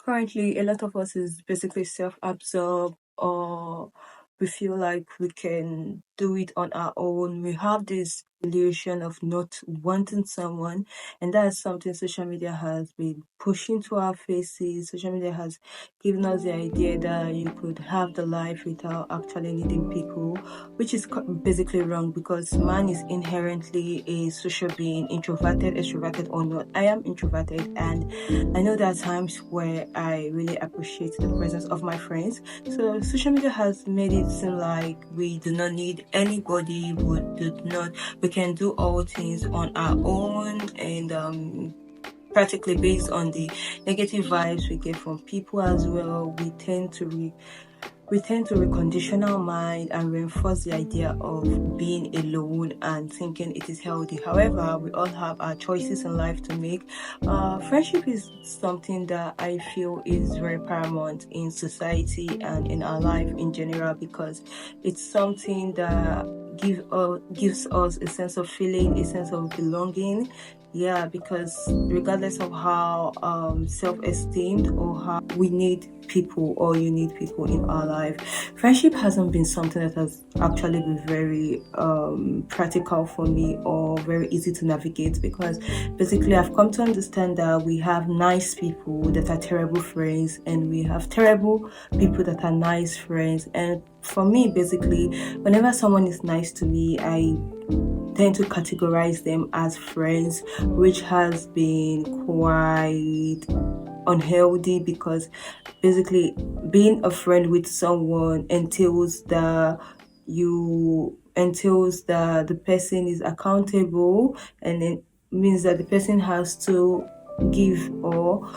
Currently, a lot of us is basically self-absorbed, or we feel like we can do it on our own. We have this illusion of not wanting someone, and that is something social media has been pushing to our faces. Social media has given us the idea that you could have the life without actually needing people, which is basically wrong, because man is inherently a social being, introverted, extroverted or not. I am introverted, and I know there are times where I really appreciate the presence of my friends. So social media has made it seem like we do not need anybody. We can do all things on our own, and practically based on the negative vibes we get from people as well, we tend to recondition our mind and reinforce the idea of being alone and thinking it is healthy. However, we all have our choices in life to make. Friendship is something that I feel is very paramount in society and in our life in general, because it's something that gives us a sense of feeling, a sense of belonging. Yeah, because regardless of how self-esteemed or how we need people, or you need people in our life, friendship hasn't been something that has actually been very practical for me or very easy to navigate, because basically I've come to understand that we have nice people that are terrible friends, and we have terrible people that are nice friends. And for me, basically, whenever someone is nice to me, I tend to categorize them as friends, which has been quite unhealthy, because basically being a friend with someone entails that the person is accountable, and it means that the person has to give, or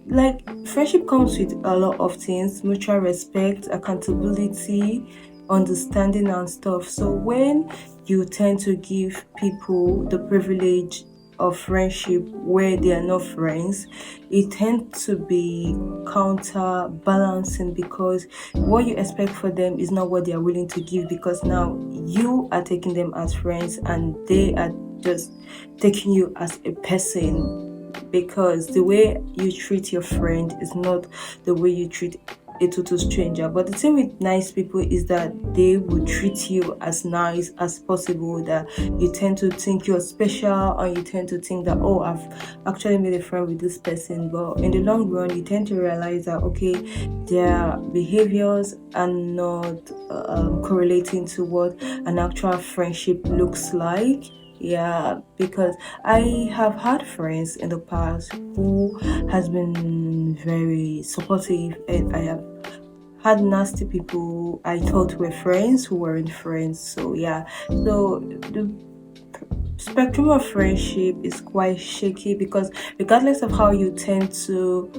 like, friendship comes with a lot of things: mutual respect, accountability, understanding and stuff. So when you tend to give people the privilege of friendship where they are not friends, it tends to be counterbalancing, because what you expect for them is not what they are willing to give, because now you are taking them as friends and they are just taking you as a person, because the way you treat your friend is not the way you treat a total stranger. But the thing with nice people is that they will treat you as nice as possible, that you tend to think you're special, or you tend to think that, oh, I've actually made a friend with this person. But in the long run, you tend to realize that, okay, their behaviors are not correlating to what an actual friendship looks like. Yeah, because I have had friends in the past who has been very supportive, and I have had nasty people I thought were friends who weren't friends. So yeah, so the spectrum of friendship is quite shaky, because regardless of how you tend to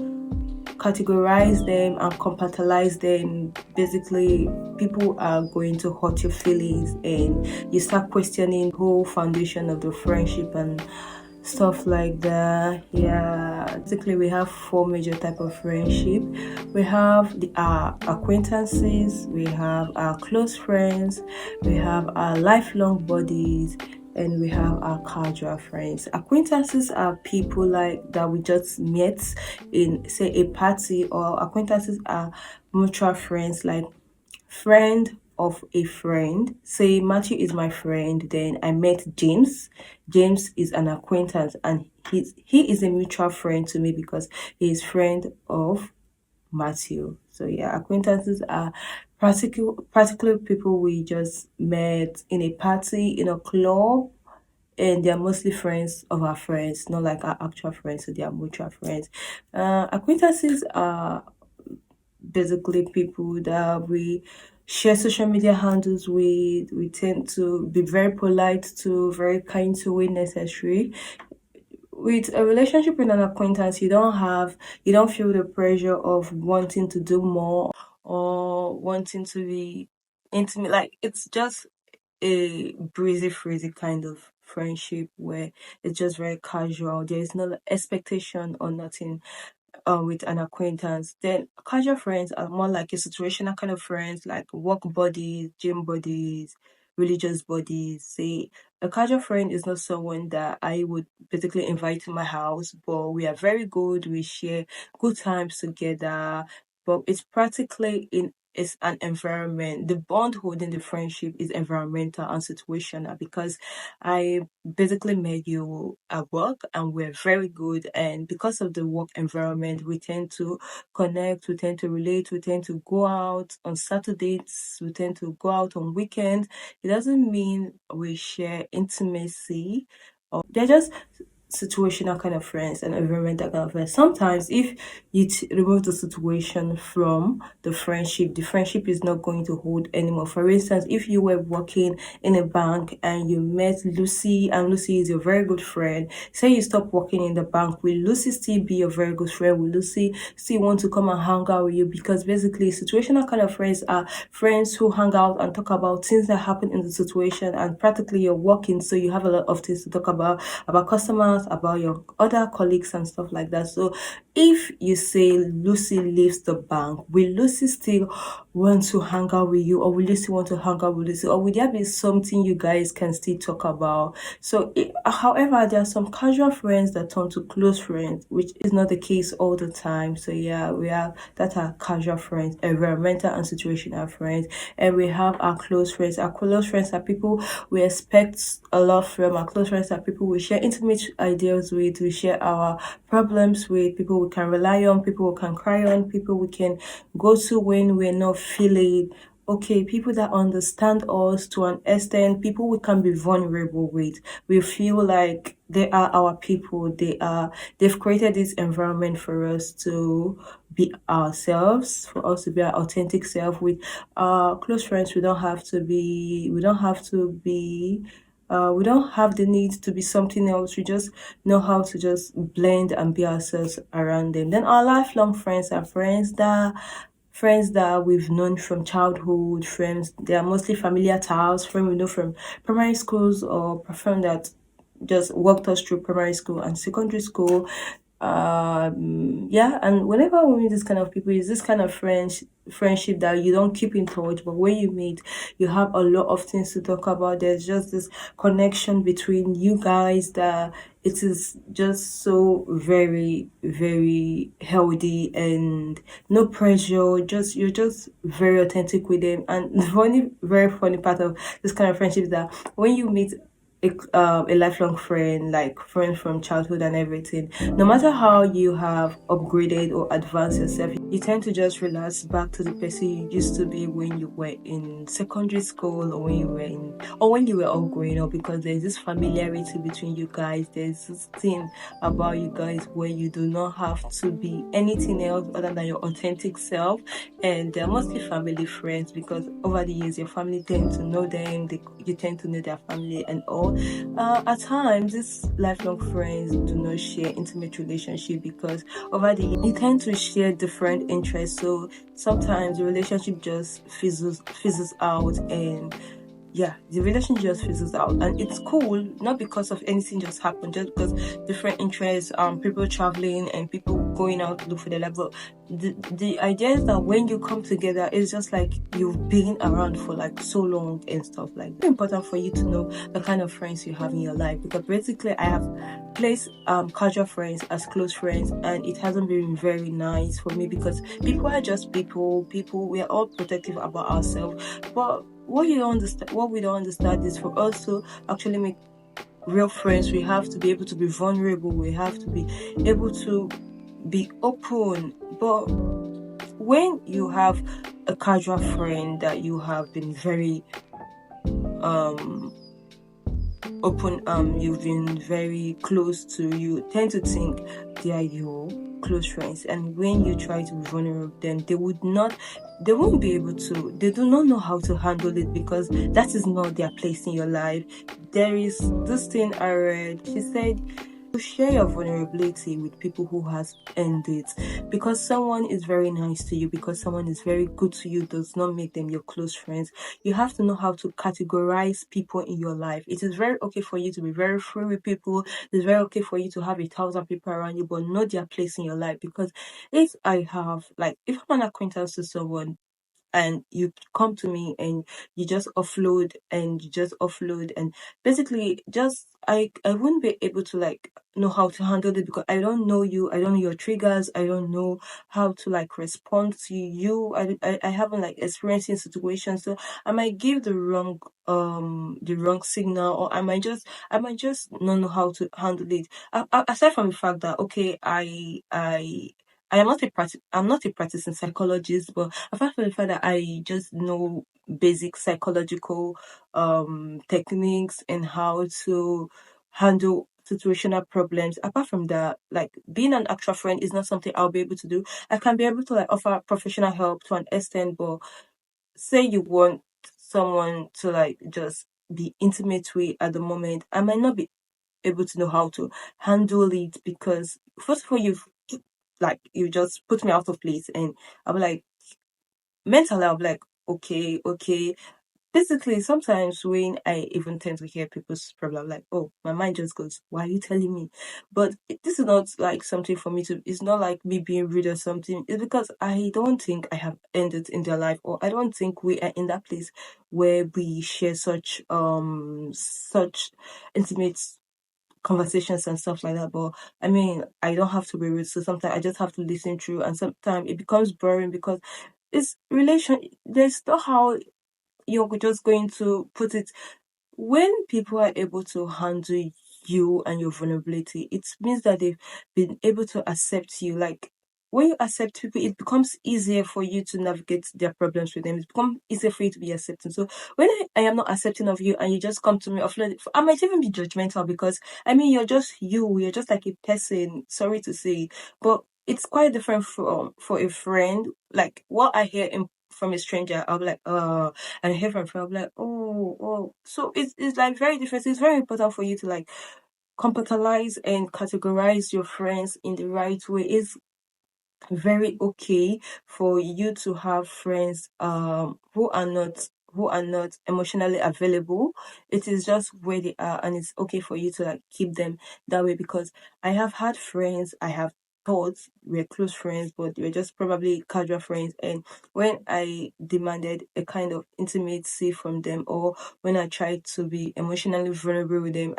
categorize them and compartmentalize them, basically people are going to hurt your feelings, and you start questioning the whole foundation of the friendship and stuff like that. Yeah, basically we have four major type of friendship. We have our acquaintances, we have our close friends, we have our lifelong buddies, and we have our casual friends. Acquaintances are people like that we just met in, say, a party, or acquaintances are mutual friends, like friend of a friend. Say Matthew is my friend, then I met James. James is an acquaintance, and he is a mutual friend to me because he is friend of Matthew. So yeah, acquaintances are particular people we just met in a party, in a club, and they're mostly friends of our friends, not like our actual friends, so they are mutual friends. Acquaintances are basically people that we share social media handles with. We tend to be very polite to, very kind to when necessary. With a relationship with an acquaintance, you don't feel the pressure of wanting to do more, or wanting to be intimate. Like, it's just a breezy freezy kind of friendship where it's just very casual. There is no expectation or nothing with an acquaintance. Then casual friends are more like a situational kind of friends, like work buddies, gym buddies, religious bodies. Say a casual friend is not someone that I would basically invite to my house, but we are very good. We share good times together. But it's practically in it's an environment. The bond holding the friendship is environmental and situational because I basically met you at work and we're very good. And because of the work environment, we tend to connect, we tend to relate, we tend to go out on Saturdays, we tend to go out on weekends. It doesn't mean we share intimacy, or they're just situational kind of friends and environmental kind of friends. Sometimes, if you remove the situation from the friendship is not going to hold anymore. For instance, if you were working in a bank and you met Lucy, and Lucy is your very good friend, say you stop working in the bank, will Lucy still be your very good friend? Will Lucy still want to come and hang out with you? Because basically, situational kind of friends are friends who hang out and talk about things that happen in the situation, and practically you're working, so you have a lot of things to talk about customers, about your other colleagues and stuff like that. So if you say Lucy leaves the bank, will Lucy still want to hang out with you, or will you still want to hang out with Lucy, or will there be something you guys can still talk about? So, however, there are some casual friends that turn to close friends, which is not the case all the time. So, yeah, we have that are casual friends, environmental and situational friends, and we have our close friends. Our close friends are people we expect a lot from. Our close friends are people we share intimate ideas with, we share our problems with, people we can rely on, people we can cry on, people we can go to when we're not feeling okay, people that understand us to an extent, people we can be vulnerable with. We feel like they are our people. They've created this environment for us to be ourselves, for us to be our authentic self. With our close friends, we don't have the need to be something else. We just know how to just blend and be ourselves around them. Then our lifelong friends are friends that we've known from childhood. Friends, they are mostly familiar to us. Friends we know from primary schools, or friends that just walked us through primary school and secondary school. Yeah, and whenever we meet this kind of people, it's this kind of friendship that you don't keep in touch, but when you meet, you have a lot of things to talk about. There's just this connection between you guys that it is just so very, very healthy, and no pressure. Just you're just very authentic with them. And the very funny part of this kind of friendship is that when you meet a lifelong friend, like friend from childhood and everything, no matter how you have upgraded or advanced yourself, you tend to just relax back to the person you used to be when you were in secondary school, or when you were all growing up, because there's this familiarity between you guys. There's this thing about you guys where you do not have to be anything else other than your authentic self. And they're mostly family friends because over the years your family tend to know them, you tend to know their family and all. At times these lifelong friends do not share intimate relationship because over the years you tend to share different interests, so sometimes the relationship just fizzles out, and yeah, the relationship just fizzles out, and it's cool, not because of anything just happened, just because different interests, people traveling and people going out to look for their life. But the idea is that when you come together, it's just like you've been around for like so long and stuff like that. It's important for you to know the kind of friends you have in your life, because basically I have placed casual friends as close friends, and it hasn't been very nice for me because people are just people, we are all protective about ourselves. But what we don't understand is for us to actually make real friends, we have to be able to be vulnerable, we have to be able to be open. But when you have a casual friend that you have been very um open, you've been very close to, you tend to think they are your close friends, and when you try to be vulnerable, then they won't be able to, they do not know how to handle it, because that is not their place in your life. There is this thing I read, she said to share your vulnerability with people who has ended. Because someone is very nice to you, because someone is very good to you, does not make them your close friends. You have to know how to categorize people in your life. It is very okay for you to be very free with people. It's very okay for you to have 1,000 people around you, but know their place in your life. Because if I'm an acquaintance to someone, and you come to me and you just offload and you just offload, and basically just I wouldn't be able to like know how to handle it because I don't know you, I don't know your triggers, I don't know how to like respond to you. I haven't like experienced in situations, so I might give the wrong signal, or I might just not know how to handle it. Aside from the fact that okay, I am not I'm not a practicing psychologist, but apart from the fact that I just know basic psychological techniques and how to handle situational problems. Apart from that, like being an actual friend is not something I'll be able to do. I can be able to like offer professional help to an extent, but say you want someone to like just be intimate with at the moment, I might not be able to know how to handle it because first of all you just put me out of place, and I'm like mentally I'm like okay. Basically, sometimes when I even tend to hear people's problem, like, oh, my mind just goes, why are you telling me? But this is not like something for me to, it's not like me being rude or something. It's because I don't think I have ended in their life, or I don't think we are in that place where we share such intimate conversations and stuff like that. But I mean, I don't have to be rude, so sometimes I just have to listen through, and sometimes it becomes boring because it's relation. There's not how you're just going to put it. When people are able to handle you and your vulnerability, it means that they've been able to accept you. Like when you accept people, it becomes easier for you to navigate their problems with them. It becomes easier for you to be accepting. So when I am not accepting of you and you just come to me offload, I might even be judgmental because I mean you're just you, you're just like a person. Sorry to say, but it's quite different from for a friend. Like what I hear from a stranger, I'll be like, and I hear from a friend, I'll be like, oh. So it's like very different. It's very important for you to like compartmentalize and categorize your friends in the right way. It's very okay for you to have friends who are not emotionally available. It is just where they are, and it's okay for you to like keep them that way because I have had friends I have thought were close friends, but they were just probably casual friends. And when I demanded a kind of intimacy from them, or when I tried to be emotionally vulnerable with them,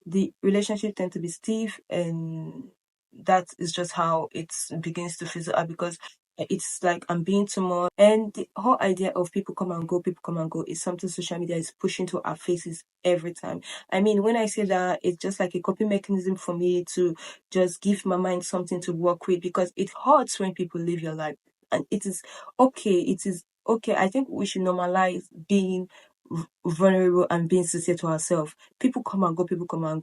the relationship tend to be stiff, and that is just how it begins to fizzle out because it's like I'm being too much. And the whole idea of people come and go is something social media is pushing to our faces every time. I mean, when I say that, it's just like a coping mechanism for me to just give my mind something to work with because it hurts when people live your life. And it is okay. I think we should normalize being vulnerable and being sincere to ourselves. People come and go,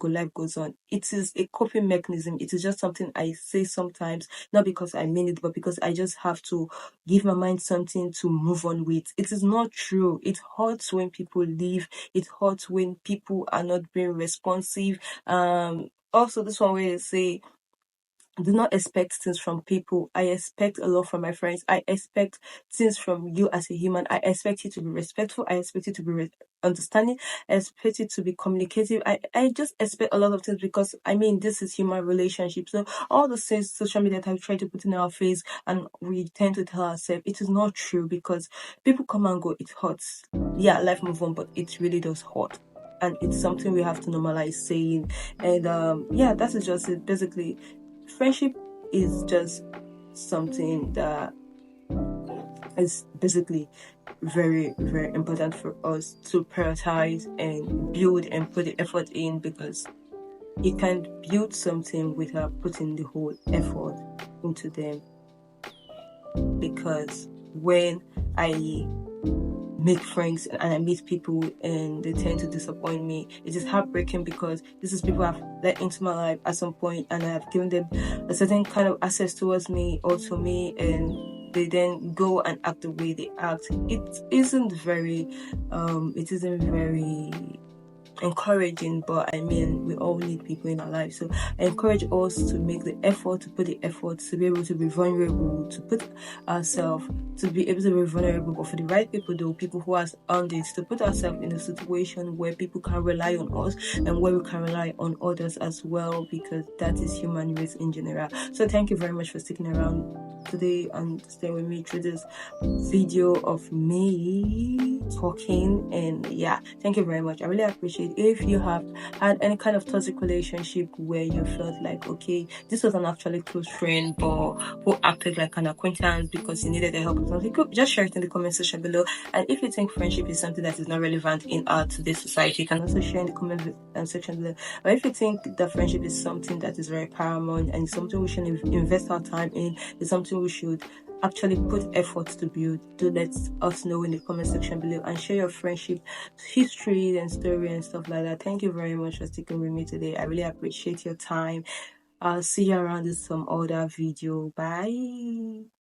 life goes on. It is a coping mechanism. It is just something I say sometimes, not because I mean it, but because I just have to give my mind something to move on with. It is not true. It hurts when people leave. It hurts when people are not being responsive. Also, this one where they say do not expect things from people. I expect a lot from my friends. I expect things from you as a human. I expect you to be respectful. I expect you to be understanding. I expect you to be communicative. I just expect a lot of things because I mean this is human relationship. So all the things social media have tried to put in our face and we tend to tell ourselves it is not true because people come and go. It hurts. Yeah, life move on, but it really does hurt. And it's something we have to normalize saying. And yeah, that is just it. Basically, friendship is just something that is basically very important for us to prioritize and build and put the effort in because you can't build something without putting the whole effort into them. Because when I make friends and I meet people and they tend to disappoint me, it is heartbreaking because this is people I've let into my life at some point and I've given them a certain kind of access towards me or to me, and they then go and act the way they act. It isn't very encouraging, but I mean, we all need people in our life. So I encourage us to make the effort, to put the effort, to be able to be vulnerable, to put ourselves, to be able to be vulnerable, but for the right people, though, people who has earned it, to put ourselves in a situation where people can rely on us and where we can rely on others as well, because that is human race in general. So thank you very much for sticking around today and staying with me through this video of me talking. And yeah, thank you very much. I really appreciate it. If you have had any kind of toxic relationship where you felt like, okay, this was an actually close friend but who acted like an acquaintance because you needed the help or something, just share it in the comment section below. And if you think friendship is something that is not relevant in our today's society, you can also share in the comment section below. But if you think that friendship is something that is very paramount and something we should invest our time in, it's something we should actually put effort to build, do let us know in the comment section below and share your friendship history and story and stuff like that. Thank you very much for sticking with me today. I really appreciate your time. I'll see you around in some other video. Bye.